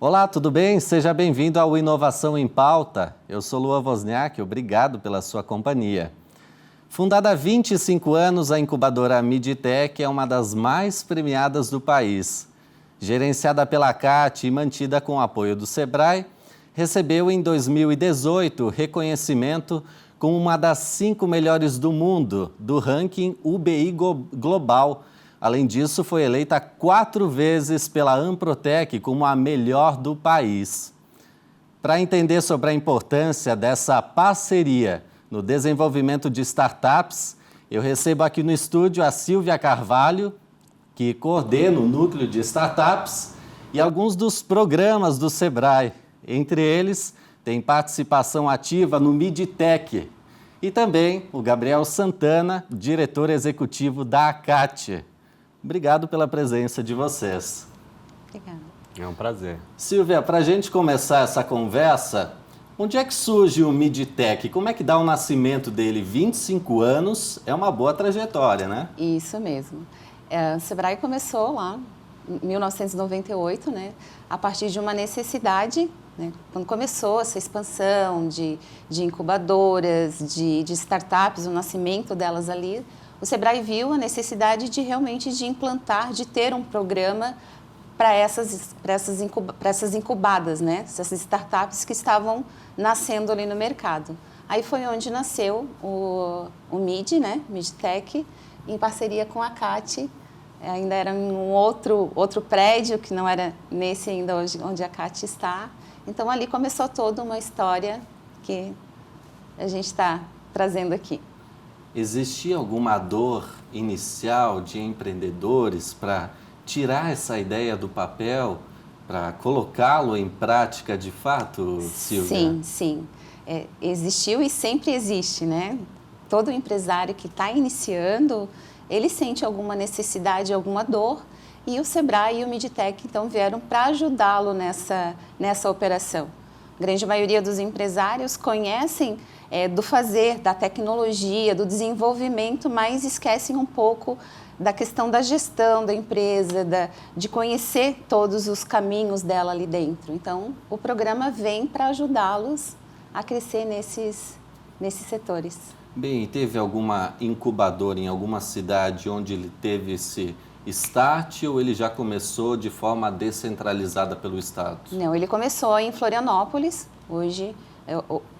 Olá, tudo bem? Seja bem-vindo ao Inovação em Pauta. Eu sou Luan Wozniak, obrigado pela sua companhia. Fundada há 25 anos, a incubadora Midtech é uma das mais premiadas do país. Gerenciada pela CAT e mantida com o apoio do Sebrae, recebeu em 2018 reconhecimento como uma das 5 melhores do mundo do ranking UBI Global. Além disso, foi eleita 4 vezes pela Amprotec como a melhor do país. Para entender sobre a importância dessa parceria no desenvolvimento de startups, eu recebo aqui no estúdio a Silvia Carvalho, que coordena o núcleo de startups e alguns dos programas do Sebrae. Entre eles, tem participação ativa no Midtech. E também o Gabriel Santana, diretor executivo da ACAT. Obrigado pela presença de vocês. Obrigada. É um prazer. Silvia, para a gente começar essa conversa, onde é que surge o Midtech? Como é que dá o nascimento dele? 25 anos é uma boa trajetória, né? Isso mesmo. O Sebrae começou lá em 1998, né, a partir de uma necessidade, né, quando começou essa expansão de incubadoras, de startups, o nascimento delas ali, o Sebrae viu a necessidade de realmente de implantar, de ter um programa para essas incubadas, né? Essas startups que estavam nascendo ali no mercado. Aí foi onde nasceu o MID, né? Midtech, em parceria com a CAT. Ainda era em um outro prédio, que não era nesse ainda hoje, onde a CAT está. Então ali começou toda uma história que a gente está trazendo aqui. Existia alguma dor inicial de empreendedores para tirar essa ideia do papel, para colocá-lo em prática de fato, Silvia? Sim. Existiu e sempre existe, né? Todo empresário que está iniciando, ele sente alguma necessidade, alguma dor, e o Sebrae e o Midtech, então, vieram para ajudá-lo nessa operação. A grande maioria dos empresários conhecem do fazer, da tecnologia, do desenvolvimento, mas esquecem um pouco da questão da gestão da empresa, de conhecer todos os caminhos dela ali dentro. Então, o programa vem para ajudá-los a crescer nesses setores. Bem, teve alguma incubadora em alguma cidade onde ele teve esse start ou ele já começou de forma descentralizada pelo Estado? Não, ele começou em Florianópolis. Hoje,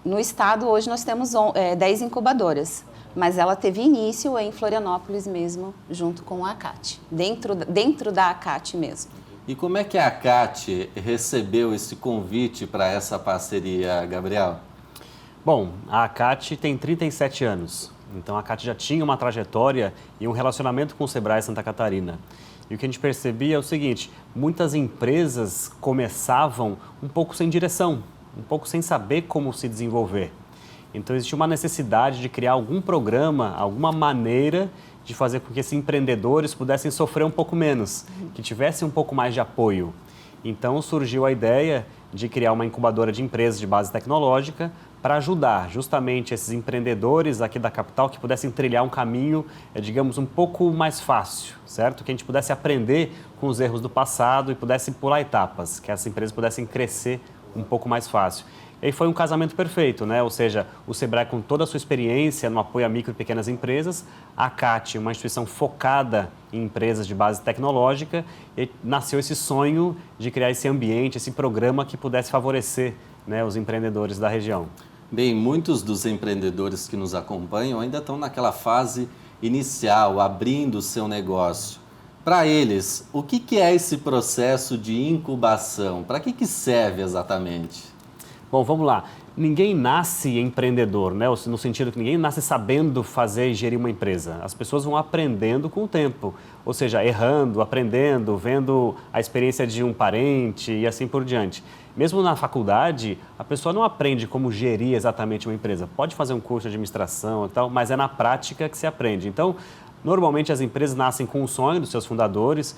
no estado, hoje nós temos 10 incubadoras, mas ela teve início em Florianópolis mesmo, junto com a ACAT, dentro da ACAT mesmo. E como é que a ACAT recebeu esse convite para essa parceria, Gabriel? Bom, a ACAT tem 37 anos, então a ACAT já tinha uma trajetória e um relacionamento com o Sebrae Santa Catarina. E o que a gente percebia é o seguinte, muitas empresas começavam um pouco sem direção, um pouco sem saber como se desenvolver. Então existia uma necessidade de criar algum programa, alguma maneira de fazer com que esses empreendedores pudessem sofrer um pouco menos, que tivessem um pouco mais de apoio. Então surgiu a ideia de criar uma incubadora de empresas de base tecnológica para ajudar justamente esses empreendedores aqui da capital que pudessem trilhar um caminho, digamos, um pouco mais fácil, certo? Que a gente pudesse aprender com os erros do passado e pudesse pular etapas, que essas empresas pudessem crescer um pouco mais fácil. E aí foi um casamento perfeito, né? Ou seja, o Sebrae com toda a sua experiência no apoio a micro e pequenas empresas, a CAT, uma instituição focada em empresas de base tecnológica, e nasceu esse sonho de criar esse ambiente, esse programa que pudesse favorecer, né, os empreendedores da região. Bem, muitos dos empreendedores que nos acompanham ainda estão naquela fase inicial, abrindo o seu negócio. Para eles, o que é esse processo de incubação? Para que serve exatamente? Bom, vamos lá. Ninguém nasce empreendedor, né? No sentido que ninguém nasce sabendo fazer e gerir uma empresa. As pessoas vão aprendendo com o tempo, ou seja, errando, aprendendo, vendo a experiência de um parente e assim por diante. Mesmo na faculdade, a pessoa não aprende como gerir exatamente uma empresa. Pode fazer um curso de administração e tal, mas é na prática que se aprende. Então, normalmente as empresas nascem com o sonho dos seus fundadores,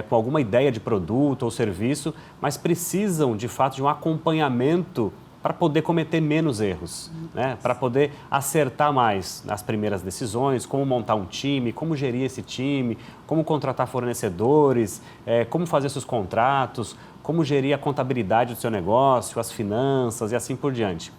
com alguma ideia de produto ou serviço, mas precisam de fato de um acompanhamento para poder cometer menos erros, né? Para poder acertar mais nas primeiras decisões, como montar um time, como gerir esse time, como contratar fornecedores, como fazer seus contratos, como gerir a contabilidade do seu negócio, as finanças e assim por diante.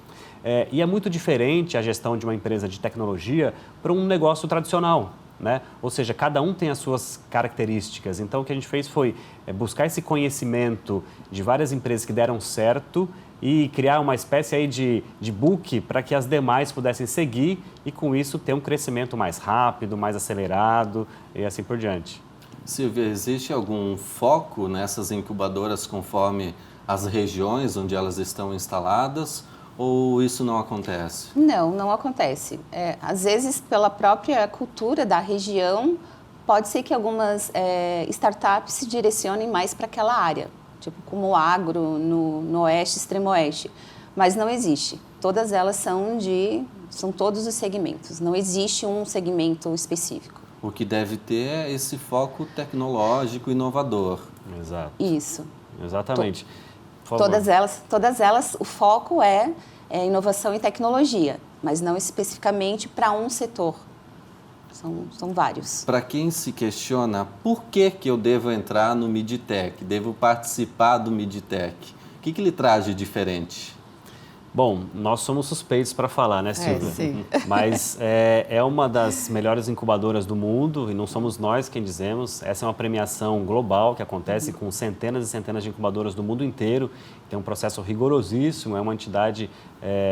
E é muito diferente a gestão de uma empresa de tecnologia para um negócio tradicional, né? Ou seja, cada um tem as suas características. Então, o que a gente fez foi buscar esse conhecimento de várias empresas que deram certo e criar uma espécie aí de book para que as demais pudessem seguir e, com isso, ter um crescimento mais rápido, mais acelerado e assim por diante. Silvia, existe algum foco nessas incubadoras conforme as regiões onde elas estão instaladas? Ou isso não acontece? Não acontece. Às vezes, pela própria cultura da região, pode ser que algumas startups se direcionem mais para aquela área, tipo como o agro no oeste, extremo oeste. Mas não existe. Todas elas são todos os segmentos. Não existe um segmento específico. O que deve ter é esse foco tecnológico inovador. Exato. Isso. Exatamente. Todas elas, o foco é inovação e tecnologia, mas não especificamente para um setor. São vários. Para quem se questiona por que eu devo entrar no Midtech, devo participar do Midtech, o que ele traz de diferente? Bom, nós somos suspeitos para falar, né, Silvia? Sim. Mas é uma das melhores incubadoras do mundo e não somos nós quem dizemos. Essa é uma premiação global que acontece com centenas e centenas de incubadoras do mundo inteiro. Tem um processo rigorosíssimo, é uma entidade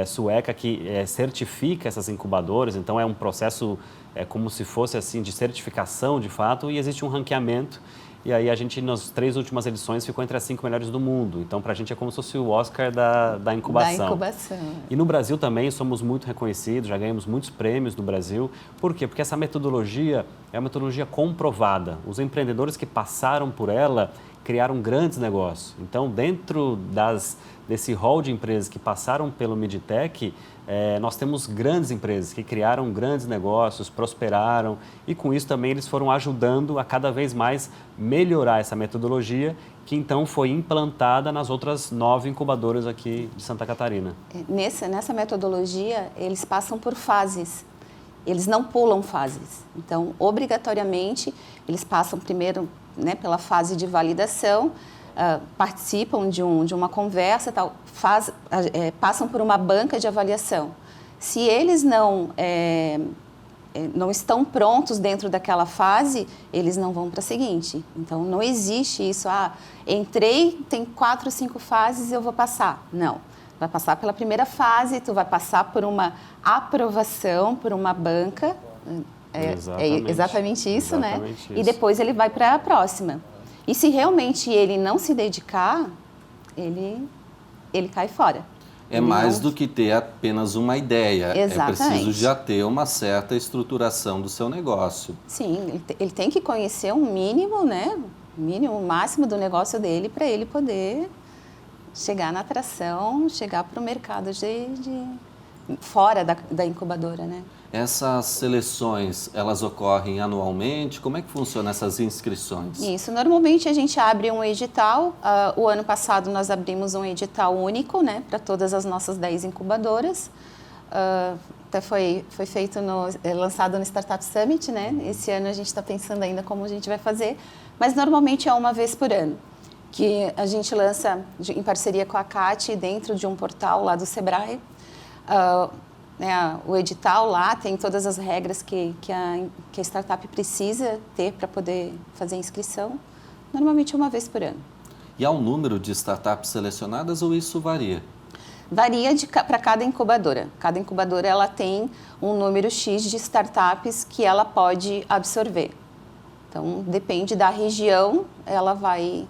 sueca que certifica essas incubadoras. Então, é um processo como se fosse assim de certificação, de fato, e existe um ranqueamento. E aí a gente, nas 3 últimas edições, ficou entre as 5 melhores do mundo. Então, para a gente é como se fosse o Oscar da incubação. Da incubação. E no Brasil também somos muito reconhecidos, já ganhamos muitos prêmios no Brasil. Por quê? Porque essa metodologia é uma metodologia comprovada. Os empreendedores que passaram por ela criaram grandes negócios. Então, dentro desse hall de empresas que passaram pelo Midtech, nós temos grandes empresas que criaram grandes negócios, prosperaram e com isso também eles foram ajudando a cada vez mais melhorar essa metodologia que então foi implantada nas outras 9 incubadoras aqui de Santa Catarina. Nessa metodologia, eles passam por fases, eles não pulam fases. Então, obrigatoriamente, eles passam primeiro pela fase de validação, participam de uma conversa, tal, passam por uma banca de avaliação. Se eles não estão prontos dentro daquela fase, eles não vão para a seguinte. Então, não existe isso, entrei, tem 4 ou 5 fases e eu vou passar. Não, vai passar pela primeira fase, tu vai passar por uma aprovação, por uma banca, exatamente isso, né? Isso. E depois ele vai para a próxima. E se realmente ele não se dedicar, ele cai fora. É mais do que ter apenas uma ideia. Exatamente. É preciso já ter uma certa estruturação do seu negócio. Sim, ele tem que conhecer um mínimo, né? O máximo do negócio dele para ele poder chegar na atração, chegar para o mercado fora da incubadora, né? Essas seleções, elas ocorrem anualmente? Como é que funcionam essas inscrições? Isso, normalmente a gente abre um edital. O ano passado nós abrimos um edital único, né, para todas as nossas 10 incubadoras. Até foi feito lançado no Startup Summit, né? Esse ano a gente está pensando ainda como a gente vai fazer, mas normalmente é uma vez por ano, que a gente lança em parceria com a CAT dentro de um portal lá do Sebrae. O edital lá tem todas as regras que a startup precisa ter para poder fazer a inscrição. Normalmente é uma vez por ano. E há um número de startups selecionadas ou isso varia? Varia para cada incubadora. Cada incubadora ela tem um número X de startups que ela pode absorver. Então, depende da região, ela vai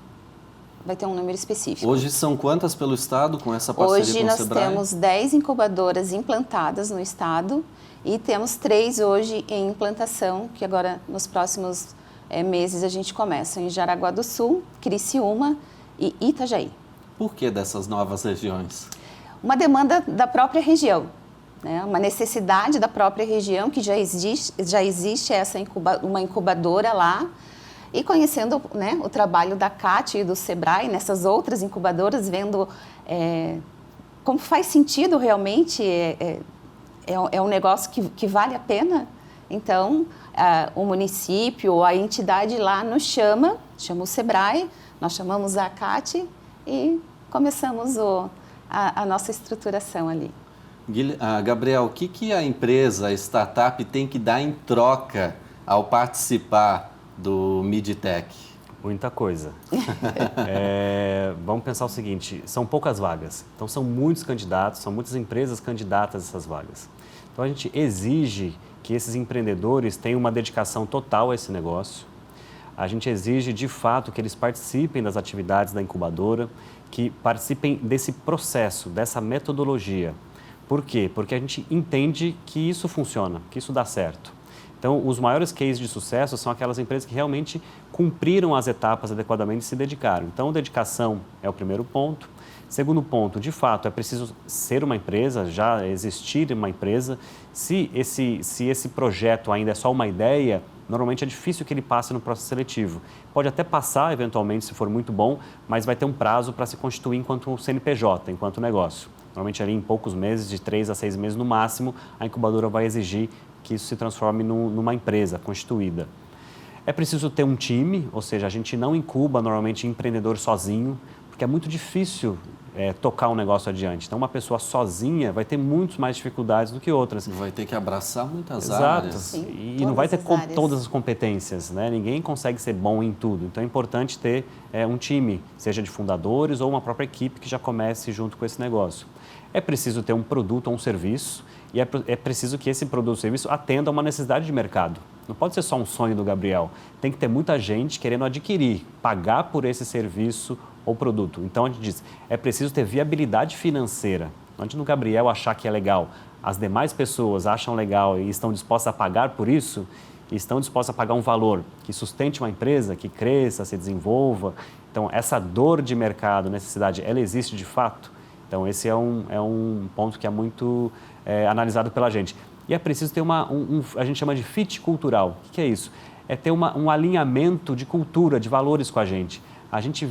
ter um número específico. Hoje são quantas pelo estado com essa parceria hoje com o nós Sebrae? Temos 10 incubadoras implantadas no estado e temos 3 hoje em implantação, que agora nos próximos meses a gente começa em Jaraguá do Sul, Criciúma e Itajaí. Por que dessas novas regiões? Uma demanda da própria região, né? Uma necessidade da própria região que já existe uma incubadora lá. E conhecendo, né, o trabalho da CAT e do Sebrae nessas outras incubadoras, vendo como faz sentido realmente, é um negócio que vale a pena. Então, o município, a entidade lá nos chama o Sebrae, nós chamamos a ACAT e começamos a nossa estruturação ali. Gabriel, o que a empresa, a startup tem que dar em troca ao participar do Midtech? Muita coisa. Vamos pensar o seguinte, são poucas vagas, então são muitos candidatos, são muitas empresas candidatas a essas vagas. Então a gente exige que esses empreendedores tenham uma dedicação total a esse negócio. A gente exige, de fato, que eles participem das atividades da incubadora, que participem desse processo, dessa metodologia. Por quê? Porque a gente entende que isso funciona, que isso dá certo. Então, os maiores cases de sucesso são aquelas empresas que realmente cumpriram as etapas adequadamente e se dedicaram. Então, dedicação é o primeiro ponto. Segundo ponto, de fato, é preciso ser uma empresa, já existir uma empresa. Se esse projeto ainda é só uma ideia, normalmente é difícil que ele passe no processo seletivo. Pode até passar, eventualmente, se for muito bom, mas vai ter um prazo para se constituir enquanto CNPJ, enquanto negócio. Normalmente, ali em poucos meses, de 3 a 6 meses no máximo, a incubadora vai exigir que isso se transforme numa empresa constituída. É preciso ter um time, ou seja, a gente não incuba normalmente empreendedor sozinho, porque é muito difícil tocar um negócio adiante. Então, uma pessoa sozinha vai ter muito mais dificuldades do que outras. Vai ter que abraçar muitas Exato. áreas. Sim, e não vai ter todas as competências, né? Ninguém consegue ser bom em tudo. Então, é importante ter um time, seja de fundadores ou uma própria equipe que já comece junto com esse negócio. É preciso ter um produto ou um serviço e é preciso que esse produto ou serviço atenda a uma necessidade de mercado. Não pode ser só um sonho do Gabriel. Tem que ter muita gente querendo adquirir, pagar por esse serviço ou produto. Então, a gente diz, é preciso ter viabilidade financeira. Antes do Gabriel achar que é legal, as demais pessoas acham legal e estão dispostas a pagar por isso, e estão dispostas a pagar um valor que sustente uma empresa, que cresça, se desenvolva. Então, essa dor de mercado, necessidade, ela existe de fato? Então, esse é um ponto que é muito analisado pela gente. E é preciso ter a gente chama de fit cultural. O que é isso? É ter um alinhamento de cultura, de valores com a gente. A gente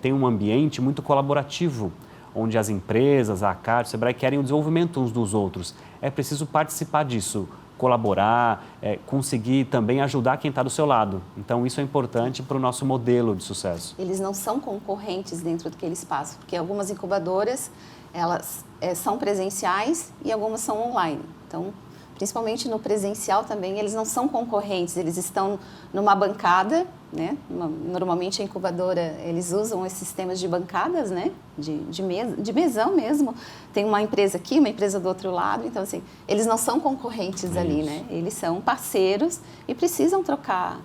tem um ambiente muito colaborativo, onde as empresas, a ACAT, o Sebrae querem o desenvolvimento uns dos outros. É preciso participar disso, colaborar, conseguir também ajudar quem está do seu lado. Então, isso é importante para o nosso modelo de sucesso. Eles não são concorrentes dentro do que eles passam, porque algumas incubadoras, elas são presenciais e algumas são online. Então, principalmente no presencial também, eles não são concorrentes, eles estão numa bancada, né? Normalmente a incubadora, eles usam esses sistemas de bancadas, né? De mesão mesmo. Tem uma empresa aqui, uma empresa do outro lado, então assim, eles não são concorrentes ali, né? Eles são parceiros e precisam trocar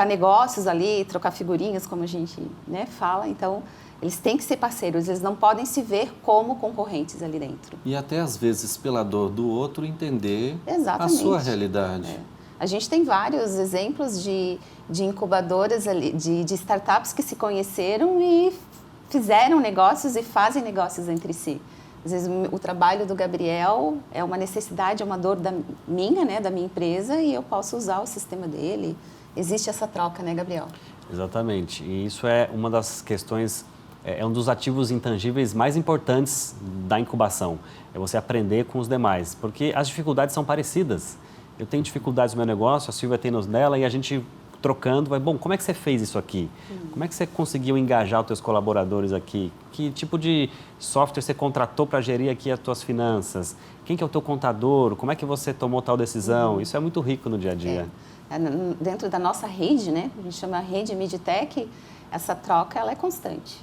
negócios ali, trocar figurinhas, como a gente, né, fala, então eles têm que ser parceiros, eles não podem se ver como concorrentes ali dentro. E até às vezes pela dor do outro entender Exatamente. A sua realidade. A gente tem vários exemplos de incubadoras, ali, de startups que se conheceram e fizeram negócios e fazem negócios entre si. Às vezes o trabalho do Gabriel é uma necessidade, é uma dor da minha empresa e eu posso usar o sistema dele. Existe essa troca, né, Gabriel? Exatamente. E isso é uma das questões, é um dos ativos intangíveis mais importantes da incubação. É você aprender com os demais, porque as dificuldades são parecidas. Eu tenho dificuldades no meu negócio, a Silvia tem nos dela, e a gente trocando, bom, como é que você fez isso aqui? Como é que você conseguiu engajar os teus colaboradores aqui? Que tipo de software você contratou para gerir aqui as tuas finanças? Quem que é o teu contador? Como é que você tomou tal decisão? Isso é muito rico no dia a dia. Dentro da nossa rede, né? A gente chama rede Midtech, essa troca ela é constante.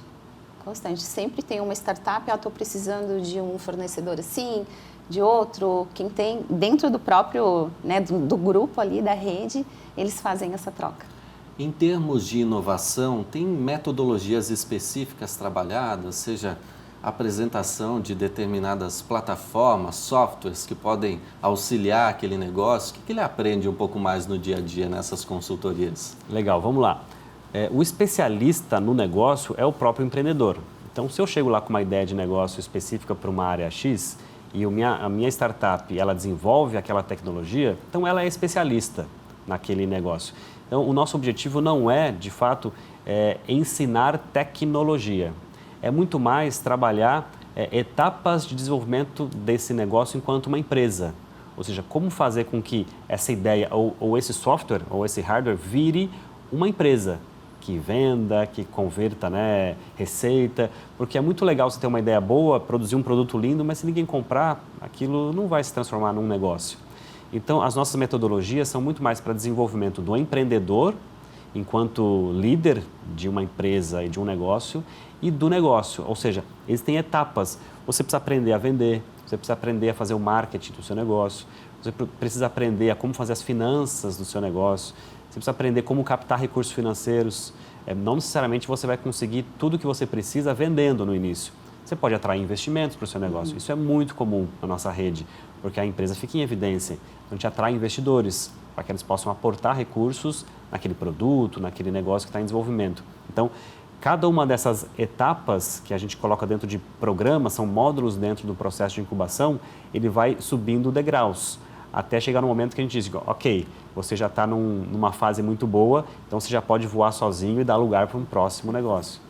Constante. Sempre tem uma startup, estou precisando de um fornecedor assim, de outro, quem tem dentro do próprio, né, do grupo ali, da rede, eles fazem essa troca. Em termos de inovação, tem metodologias específicas trabalhadas, seja apresentação de determinadas plataformas, softwares que podem auxiliar aquele negócio? O que ele aprende um pouco mais no dia a dia nessas consultorias? Legal, vamos lá. O especialista no negócio é o próprio empreendedor. Então, se eu chego lá com uma ideia de negócio específica para uma área X e a minha startup ela desenvolve aquela tecnologia, então ela é especialista naquele negócio. Então, o nosso objetivo não é, de fato, ensinar tecnologia. É muito mais trabalhar etapas de desenvolvimento desse negócio enquanto uma empresa. Ou seja, como fazer com que essa ideia ou esse software ou esse hardware vire uma empresa que venda, que converta, né, receita, porque é muito legal você ter uma ideia boa, produzir um produto lindo, mas se ninguém comprar, aquilo não vai se transformar num negócio. Então, as nossas metodologias são muito mais para desenvolvimento do empreendedor, enquanto líder de uma empresa e de um negócio, e do negócio, ou seja, existem etapas. Você precisa aprender a vender, você precisa aprender a fazer o marketing do seu negócio, você precisa aprender a como fazer as finanças do seu negócio, você precisa aprender como captar recursos financeiros. Não necessariamente você vai conseguir tudo o que você precisa vendendo no início. Você pode atrair investimentos para o seu negócio. Isso é muito comum na nossa rede, porque a empresa fica em evidência. Então, a gente atrai investidores para que eles possam aportar recursos naquele produto, naquele negócio que está em desenvolvimento. Então, cada uma dessas etapas que a gente coloca dentro de programas, são módulos dentro do processo de incubação, ele vai subindo degraus, até chegar no momento que a gente diz, ok, você já está numa fase muito boa, então você já pode voar sozinho e dar lugar para um próximo negócio.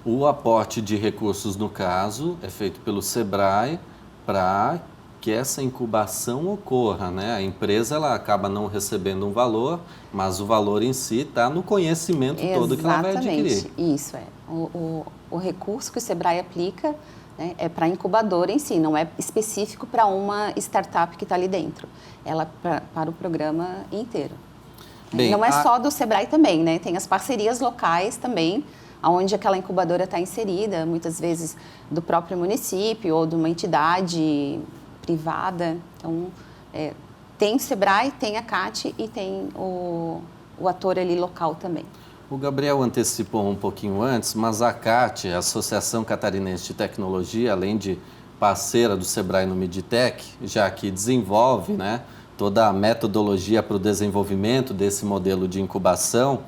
O aporte de recursos, no caso, é feito pelo Sebrae para que essa incubação ocorra, né? A empresa ela acaba não recebendo um valor, mas o valor em si está no conhecimento todo que ela vai adquirir. Exatamente, isso é. O recurso que o Sebrae aplica, né, é para a incubadora em si, não é específico para uma startup que está ali dentro. Ela para o programa inteiro. Bem, não é só do Sebrae também, né? Tem as parcerias locais também, onde aquela incubadora está inserida, muitas vezes do próprio município ou de uma entidade privada. Então, tem o Sebrae, tem a CAT e tem o ator ali local também. O Gabriel antecipou um pouquinho antes, mas a CAT, a Associação Catarinense de Tecnologia, além de parceira do Sebrae no Midtech, já que desenvolve, né, toda a metodologia para o desenvolvimento desse modelo de incubação,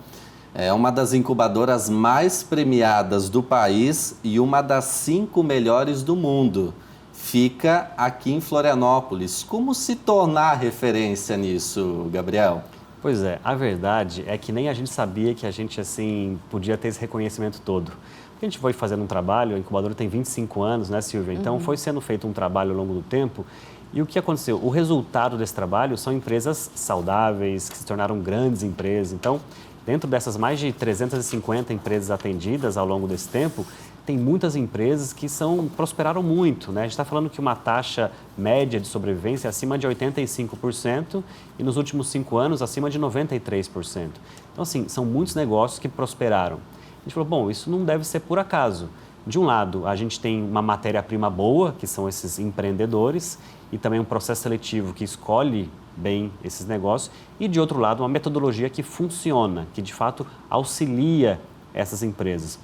é uma das incubadoras mais premiadas do país e uma das 5 melhores do mundo. Fica aqui em Florianópolis. Como se tornar referência nisso, Gabriel? Pois é, a verdade é que nem a gente sabia que a gente assim podia ter esse reconhecimento todo. A gente foi fazendo um trabalho, a incubadora tem 25 anos, né, Silvia? Então, foi sendo feito um trabalho ao longo do tempo. E o que aconteceu? O resultado desse trabalho são empresas saudáveis, que se tornaram grandes empresas. Então, dentro dessas mais de 350 empresas atendidas ao longo desse tempo, tem muitas empresas que prosperaram muito, né? A gente está falando que uma taxa média de sobrevivência é acima de 85% e nos últimos 5 anos acima de 93%. Então, assim, são muitos negócios que prosperaram. A gente falou, bom, isso não deve ser por acaso. De um lado, a gente tem uma matéria-prima boa, que são esses empreendedores, e também um processo seletivo que escolhe bem esses negócios, e de outro lado, uma metodologia que funciona, que de fato auxilia essas empresas.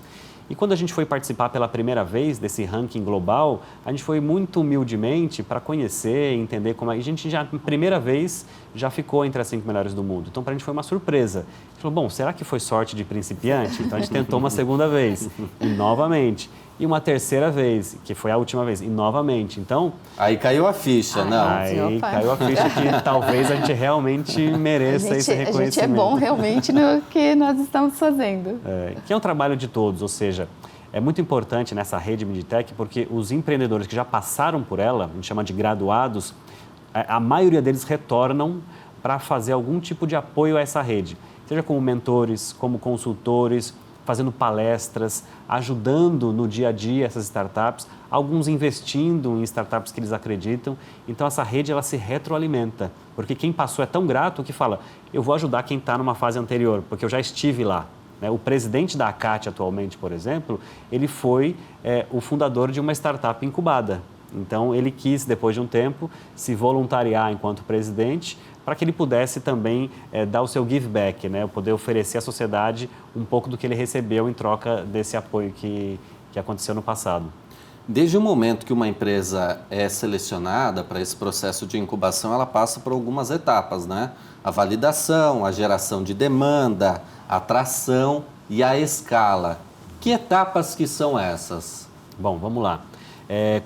E quando a gente foi participar pela primeira vez desse ranking global, a gente foi muito humildemente para conhecer, entender como é. E a gente já, na primeira vez, já ficou entre as 5 melhores do mundo. Então, para a gente foi uma surpresa. A gente falou, bom, será que foi sorte de principiante? Então, a gente tentou uma segunda vez, e novamente. E uma terceira vez, que foi a última vez, e novamente. Então... Aí caiu a ficha, não? Aí caiu a ficha que talvez a gente realmente mereça esse reconhecimento. A gente é bom realmente no que nós estamos fazendo. Que é um trabalho de todos, ou seja, é muito importante nessa rede Midtech porque os empreendedores que já passaram por ela, a gente chama de graduados, a maioria deles retornam para fazer algum tipo de apoio a essa rede, seja como mentores, como consultores, fazendo palestras, ajudando no dia a dia essas startups, alguns investindo em startups que eles acreditam. Então, essa rede ela se retroalimenta, porque quem passou é tão grato que fala, eu vou ajudar quem está numa fase anterior, porque eu já estive lá. O presidente da ACAT atualmente, por exemplo, ele foi o fundador de uma startup incubada. Então, ele quis, depois de um tempo, se voluntariar enquanto presidente para que ele pudesse também dar o seu give back, né? Poder oferecer à sociedade um pouco do que ele recebeu em troca desse apoio que aconteceu no passado. Desde o momento que uma empresa é selecionada para esse processo de incubação, ela passa por algumas etapas, né? A validação, a geração de demanda, a atração e a escala. Que etapas que são essas? Bom, vamos lá.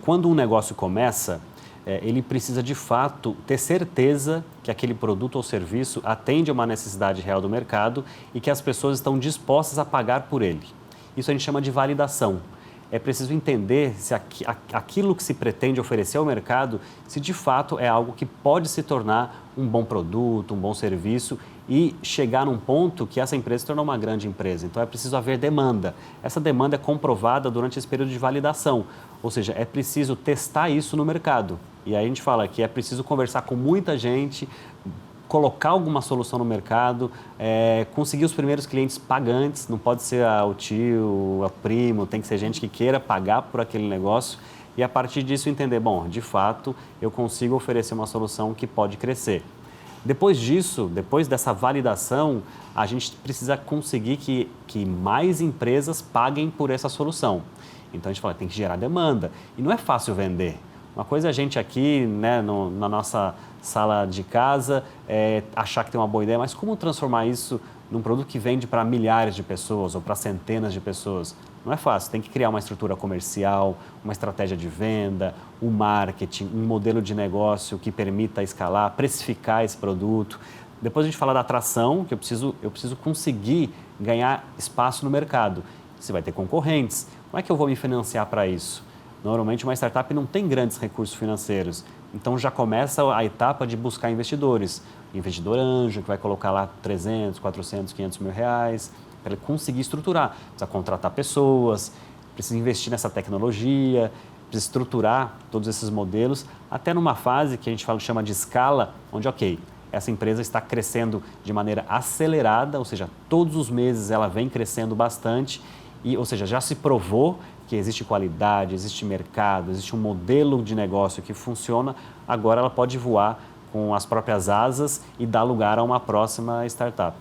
Quando um negócio começa, ele precisa de fato ter certeza que aquele produto ou serviço atende a uma necessidade real do mercado e que as pessoas estão dispostas a pagar por ele. Isso a gente chama de validação. é preciso entender se aquilo que se pretende oferecer ao mercado, se de fato é algo que pode se tornar um bom produto, um bom serviço e chegar num ponto que essa empresa se tornou uma grande empresa. Então, é preciso haver demanda. Essa demanda é comprovada durante esse período de validação, ou seja, é preciso testar isso no mercado. E aí a gente fala que é preciso conversar com muita gente, colocar alguma solução no mercado, conseguir os primeiros clientes pagantes, não pode ser o tio, a primo, tem que ser gente que queira pagar por aquele negócio e a partir disso entender, bom, de fato, eu consigo oferecer uma solução que pode crescer. Depois disso, depois dessa validação, a gente precisa conseguir que mais empresas paguem por essa solução. Então a gente fala, tem que gerar demanda e não é fácil vender. Uma coisa é a gente aqui, né, na nossa sala de casa, achar que tem uma boa ideia, mas como transformar isso num produto que vende para milhares de pessoas ou para centenas de pessoas? Não é fácil, tem que criar uma estrutura comercial, uma estratégia de venda, um marketing, um modelo de negócio que permita escalar, precificar esse produto. Depois a gente fala da atração, que eu preciso conseguir ganhar espaço no mercado. Você vai ter concorrentes, como é que eu vou me financiar para isso? Normalmente uma startup não tem grandes recursos financeiros, então já começa a etapa de buscar investidores. Investidor anjo, que vai colocar lá 300, 400, 500 mil reais, para ele conseguir estruturar. Precisa contratar pessoas, precisa investir nessa tecnologia, precisa estruturar todos esses modelos, até numa fase que a gente chama de escala, onde, ok, essa empresa está crescendo de maneira acelerada, ou seja, todos os meses ela vem crescendo bastante, ou seja, já se provou que existe qualidade, existe mercado, existe um modelo de negócio que funciona, agora ela pode voar com as próprias asas e dar lugar a uma próxima startup.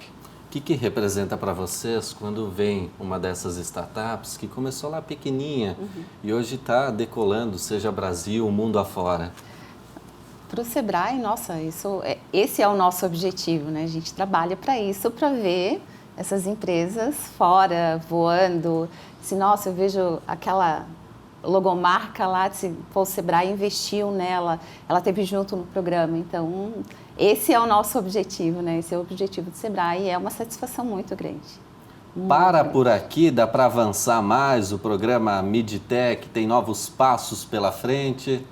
O que representa para vocês quando vem uma dessas startups que começou lá pequenininha e hoje está decolando, seja Brasil, mundo afora? Para o Sebrae, nossa, esse é o nosso objetivo, né? A gente trabalha para isso, para ver essas empresas fora, voando. Se, nossa, eu vejo aquela logomarca lá, se o Sebrae investiu nela, ela esteve junto no programa. Então, esse é o nosso objetivo, né? Esse é o objetivo do Sebrae e é uma satisfação muito grande. Por aqui, dá para avançar mais? O programa Midtech tem novos passos pela frente?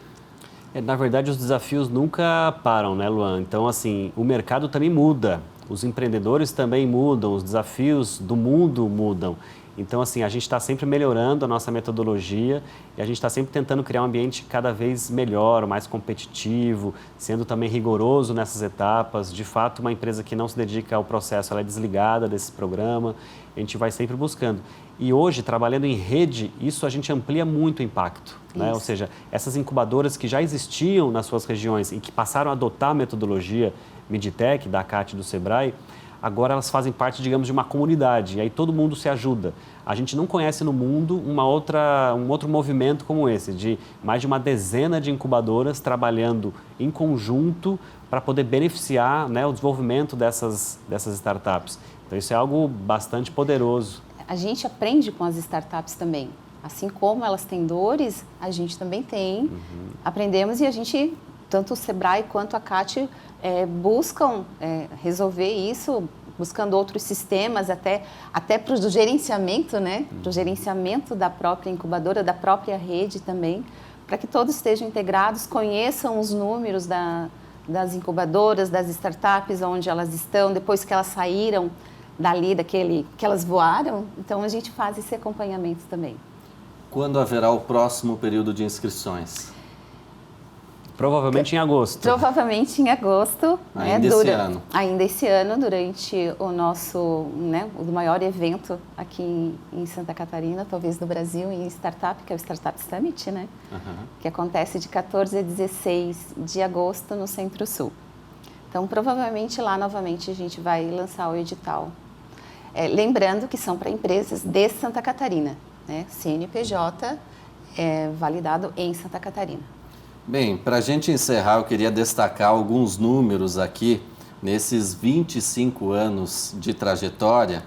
Na verdade, os desafios nunca param, né, Luan? Então, assim, o mercado também muda, os empreendedores também mudam, os desafios do mundo mudam. Então, assim, a gente está sempre melhorando a nossa metodologia e a gente está sempre tentando criar um ambiente cada vez melhor, mais competitivo, sendo também rigoroso nessas etapas. De fato, uma empresa que não se dedica ao processo, ela é desligada desse programa, a gente vai sempre buscando. E hoje, trabalhando em rede, isso a gente amplia muito o impacto, né? Ou seja, essas incubadoras que já existiam nas suas regiões e que passaram a adotar a metodologia Midtech, da CAT e do Sebrae, agora elas fazem parte, digamos, de uma comunidade, e aí todo mundo se ajuda. A gente não conhece no mundo um outro movimento como esse, de mais de uma dezena de incubadoras trabalhando em conjunto para poder beneficiar, né, o desenvolvimento dessas startups. Então, isso é algo bastante poderoso. A gente aprende com as startups também. Assim como elas têm dores, a gente também tem. Aprendemos e a gente, tanto o Sebrae quanto a CAT, buscam resolver isso, buscando outros sistemas, até para o gerenciamento, né? Para o gerenciamento da própria incubadora, da própria rede também, para que todos estejam integrados, conheçam os números das incubadoras, das startups, onde elas estão, depois que elas saíram dali, que elas voaram. Então, a gente faz esse acompanhamento também. Quando haverá o próximo período de inscrições? Provavelmente em agosto. Provavelmente em agosto. Ainda esse ano. Ainda esse ano, durante o nosso, né, o maior evento aqui em Santa Catarina, talvez no Brasil, em startup, que é o Startup Summit, né? Que acontece de 14 a 16 de agosto no Centro-Sul. Então, provavelmente lá novamente a gente vai lançar o edital. Lembrando que são para empresas de Santa Catarina, né? CNPJ validado em Santa Catarina. Bem, para a gente encerrar, eu queria destacar alguns números aqui. Nesses 25 anos de trajetória,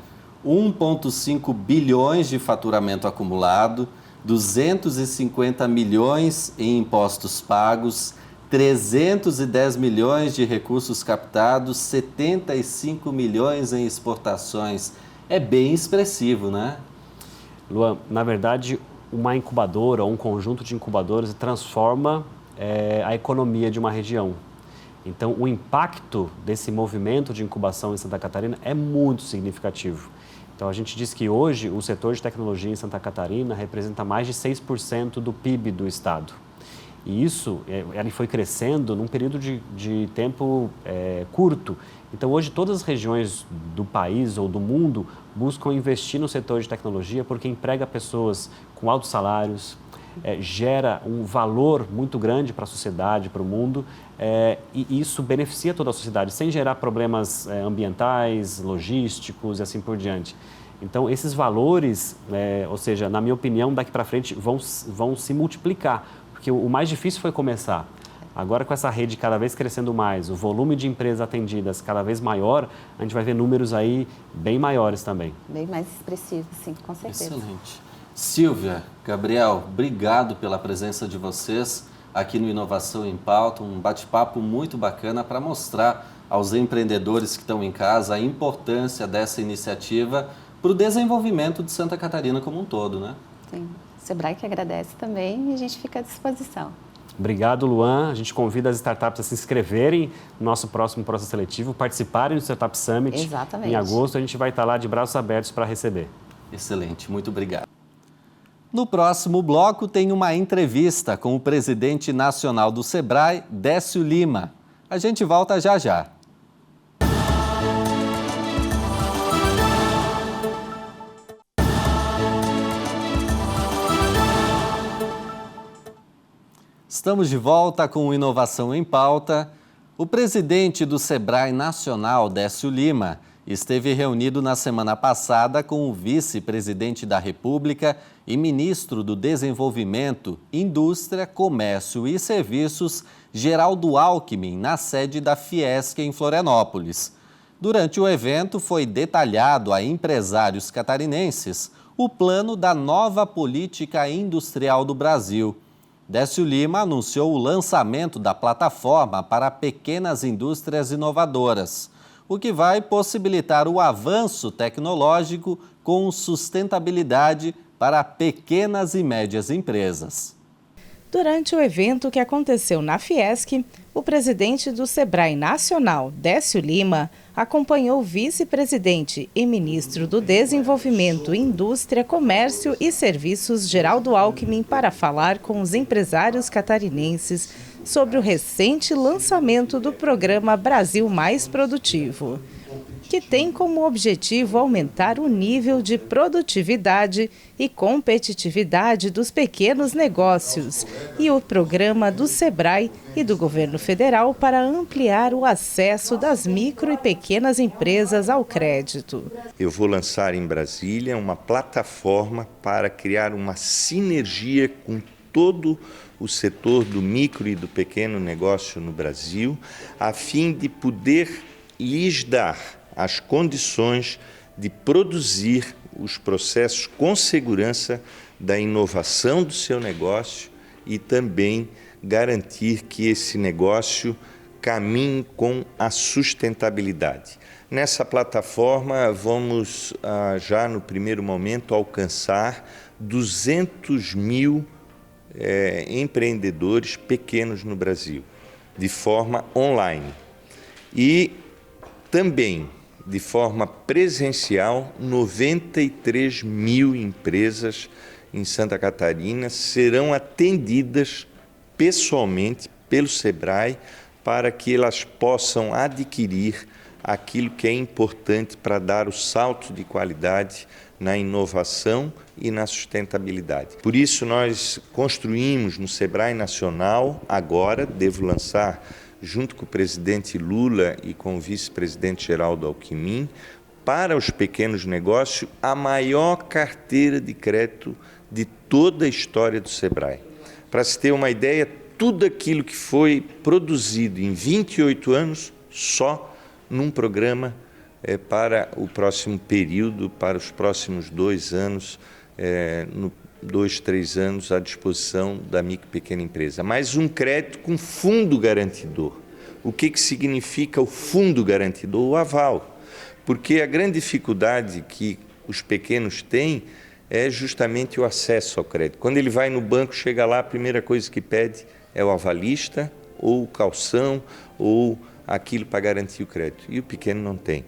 1,5 bilhões de faturamento acumulado, 250 milhões em impostos pagos, 310 milhões de recursos captados, 75 milhões em exportações. É bem expressivo, né? Luan, na verdade, uma incubadora ou um conjunto de incubadoras transforma a economia de uma região. Então, o impacto desse movimento de incubação em Santa Catarina é muito significativo. Então, a gente diz que hoje o setor de tecnologia em Santa Catarina representa mais de 6% do PIB do estado. E isso, ele foi crescendo num período de tempo curto. Então, hoje, todas as regiões do país ou do mundo buscam investir no setor de tecnologia porque emprega pessoas com altos salários, gera um valor muito grande para a sociedade, para o mundo, e isso beneficia toda a sociedade, sem gerar problemas ambientais, logísticos e assim por diante. Então, esses valores, ou seja, na minha opinião, daqui para frente vão se multiplicar, porque o mais difícil foi começar. Agora, com essa rede cada vez crescendo mais, o volume de empresas atendidas cada vez maior, a gente vai ver números aí bem maiores também. Bem mais expressivos, sim, com certeza. Excelente. Silvia, Gabriel, obrigado pela presença de vocês aqui no Inovação em Pauta, um bate-papo muito bacana para mostrar aos empreendedores que estão em casa a importância dessa iniciativa para o desenvolvimento de Santa Catarina como um todo, né? Sim, o Sebrae que agradece também e a gente fica à disposição. Obrigado, Luan. A gente convida as startups a se inscreverem no nosso próximo processo seletivo, participarem do Startup Summit. Exatamente. Em agosto. A gente vai estar lá de braços abertos para receber. Excelente, muito obrigado. No próximo bloco tem uma entrevista com o presidente nacional do Sebrae, Décio Lima. A gente volta já já. Estamos de volta com o Inovação em Pauta. O presidente do Sebrae Nacional, Décio Lima, esteve reunido na semana passada com o vice-presidente da República e ministro do Desenvolvimento, Indústria, Comércio e Serviços, Geraldo Alckmin, na sede da Fiesc em Florianópolis. Durante o evento, foi detalhado a empresários catarinenses o plano da nova política industrial do Brasil. Décio Lima anunciou o lançamento da plataforma para pequenas indústrias inovadoras, o que vai possibilitar o avanço tecnológico com sustentabilidade para pequenas e médias empresas. Durante o evento que aconteceu na Fiesc, o presidente do Sebrae Nacional, Décio Lima, acompanhou o vice-presidente e ministro do Desenvolvimento, Indústria, Comércio e Serviços, Geraldo Alckmin, para falar com os empresários catarinenses sobre o recente lançamento do programa Brasil Mais Produtivo, que tem como objetivo aumentar o nível de produtividade e competitividade dos pequenos negócios, e o programa do Sebrae e do governo federal para ampliar o acesso das micro e pequenas empresas ao crédito. Eu vou lançar em Brasília uma plataforma para criar uma sinergia com todo o setor do micro e do pequeno negócio no Brasil, a fim de poder lhes dar as condições de produzir os processos com segurança da inovação do seu negócio e também garantir que esse negócio caminhe com a sustentabilidade. Nessa plataforma, vamos já no primeiro momento alcançar 200 mil empreendedores pequenos no Brasil, de forma online. E também, de forma presencial, 93 mil empresas em Santa Catarina serão atendidas pessoalmente pelo Sebrae para que elas possam adquirir aquilo que é importante para dar o salto de qualidade na inovação e na sustentabilidade. Por isso, nós construímos no Sebrae Nacional, agora, devo lançar junto com o presidente Lula e com o vice-presidente Geraldo Alckmin, para os pequenos negócios, a maior carteira de crédito de toda a história do Sebrae. Para se ter uma ideia, tudo aquilo que foi produzido em 28 anos, só num programa para o próximo período, para os próximos 2 anos, 2, 3 anos à disposição da micro e pequena empresa. Mas um crédito com fundo garantidor. O que significa o fundo garantidor? O aval. Porque a grande dificuldade que os pequenos têm é justamente o acesso ao crédito. Quando ele vai no banco, chega lá, a primeira coisa que pede é o avalista, ou o calção, ou aquilo para garantir o crédito. E o pequeno não tem.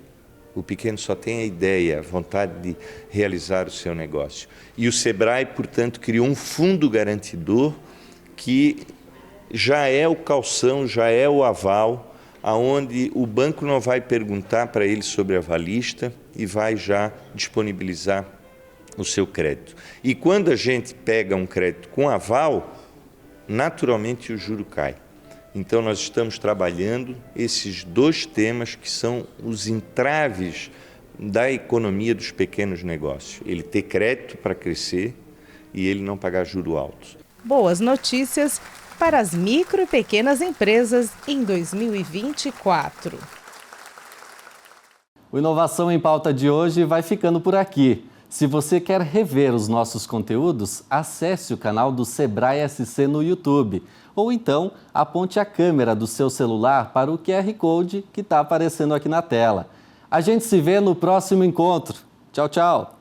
O pequeno só tem a ideia, a vontade de realizar o seu negócio. E o Sebrae, portanto, criou um fundo garantidor que já é o calção, já é o aval, aonde o banco não vai perguntar para ele sobre a avalista e vai já disponibilizar o seu crédito. E quando a gente pega um crédito com aval, naturalmente o juro cai. Então nós estamos trabalhando esses dois temas que são os entraves da economia dos pequenos negócios. Ele ter crédito para crescer e ele não pagar juros altos. Boas notícias para as micro e pequenas empresas em 2024. O Inovação em Pauta de hoje vai ficando por aqui. Se você quer rever os nossos conteúdos, acesse o canal do Sebrae SC no YouTube. Ou então, aponte a câmera do seu celular para o QR Code que está aparecendo aqui na tela. A gente se vê no próximo encontro. Tchau, tchau!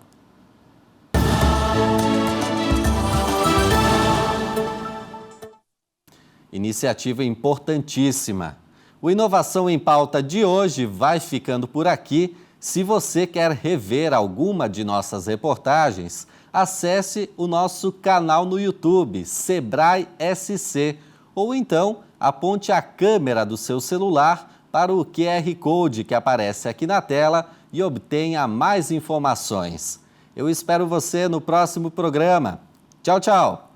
Iniciativa importantíssima. O Inovação em Pauta de hoje vai ficando por aqui. Se você quer rever alguma de nossas reportagens, acesse o nosso canal no YouTube, Sebrae SC, ou então aponte a câmera do seu celular para o QR Code que aparece aqui na tela e obtenha mais informações. Eu espero você no próximo programa. Tchau, tchau!